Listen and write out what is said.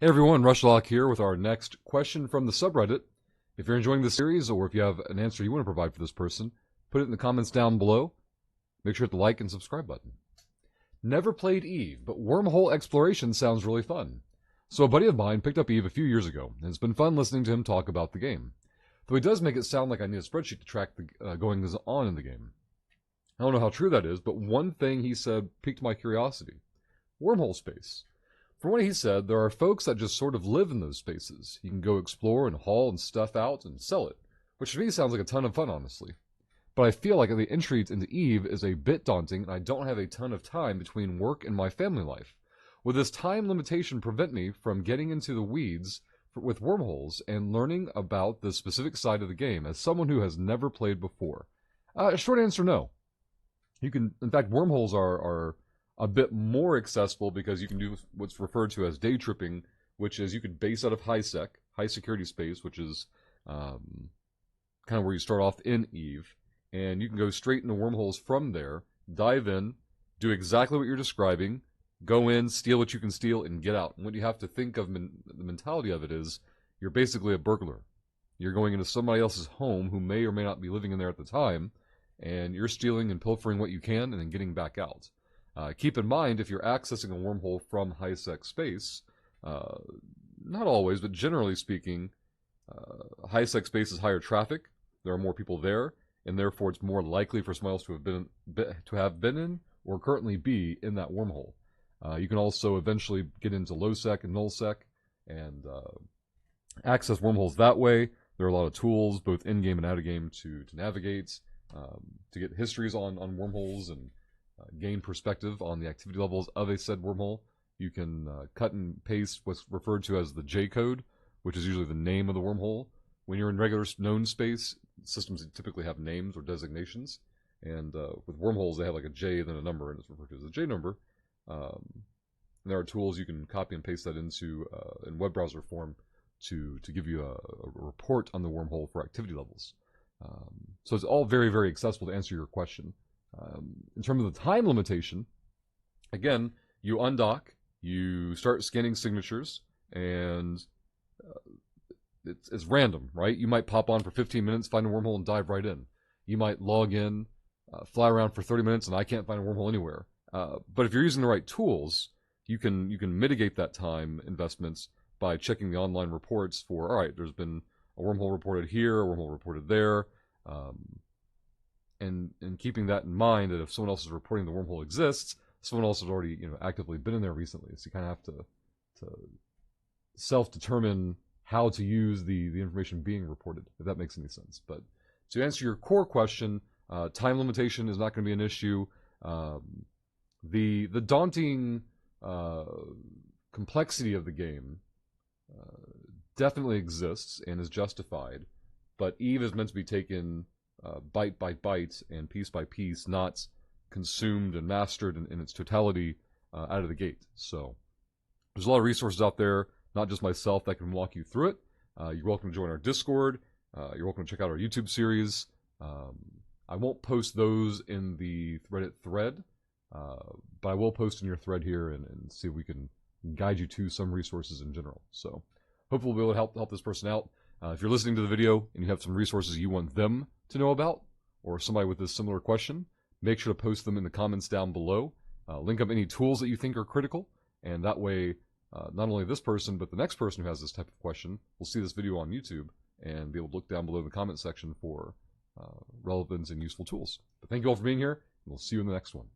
Hey everyone, Rushlock here with our next question from the subreddit. If you're enjoying this series, or if you have an answer you want to provide for this person, put it in the comments down below. Make sure to hit the like and subscribe button. Never played Eve, but wormhole exploration sounds really fun. So a buddy of mine picked up Eve a few years ago, and it's been fun listening to him talk about the game. Though he does make it sound like I need a spreadsheet to track the goings on in the game. I don't know how true that is, but one thing he said piqued my curiosity. Wormhole space. From what he said, there are folks that just sort of live in those spaces. You can go explore and haul and stuff out and sell it, which to me sounds like a ton of fun, honestly. But I feel like the entry into Eve is a bit daunting, and I don't have a ton of time between work and my family life. Will this time limitation prevent me from getting into the weeds with wormholes and learning about the specific side of the game as someone who has never played before? Short answer, no. You can, in fact, wormholes are a bit more accessible because you can do what's referred to as day tripping, which is you could base out of high security space, which is kind of where you start off in Eve, and you can go straight into wormholes from there, dive in, do exactly what you're describing, go in, steal what you can steal, and get out. And what you have to think of, the mentality of it is, you're basically a burglar. You're going into somebody else's home who may or may not be living in there at the time, and you're stealing and pilfering what you can and then getting back out. Keep in mind, if you're accessing a wormhole from high-sec space, not always, but generally speaking, high-sec space is higher traffic, there are more people there, and therefore it's more likely for someone else to have been in or currently be in that wormhole. You can also eventually get into low-sec and null-sec and access wormholes that way. There are a lot of tools, both in-game and out-of-game, to navigate, to get histories on wormholes and gain perspective on the activity levels of a said wormhole. You can cut and paste what's referred to as the J code, which is usually the name of the wormhole. When you're in regular known space, systems typically have names or designations, and with wormholes they have like a J then a number, and it's referred to as a J number. There are tools you can copy and paste that into in web browser form to give you a report on the wormhole for activity levels. So it's all very, very accessible to answer your question. In terms of the time limitation, again, you undock, you start scanning signatures, and it's random, right? You might pop on for 15 minutes, find a wormhole, and dive right in. You might log in, fly around for 30 minutes, and I can't find a wormhole anywhere. But if you're using the right tools, you can mitigate that time investments by checking the online reports for, all right, there's been a wormhole reported here, a wormhole reported there, and keeping that in mind, that if someone else is reporting the wormhole exists, someone else has already actively been in there recently. So you kind of have to self-determine how to use the information being reported, if that makes any sense. But to answer your core question, time limitation is not going to be an issue. The daunting complexity of the game definitely exists and is justified, but Eve is meant to be taken byte by byte and piece by piece, not consumed and mastered in its totality out of the gate. So there's a lot of resources out there, not just myself, that can walk you through it. You're welcome to join our Discord. You're welcome to check out our YouTube series. I won't post those in the Reddit thread, but I will post in your thread here and see if we can guide you to some resources in general. So hopefully we'll be able to help this person out. If you're listening to the video and you have some resources you want them to know about, or somebody with a similar question, make sure to post them in the comments down below. Link up any tools that you think are critical, and that way not only this person, but the next person who has this type of question will see this video on YouTube and be able to look down below in the comment section for relevant and useful tools. But thank you all for being here, and we'll see you in the next one.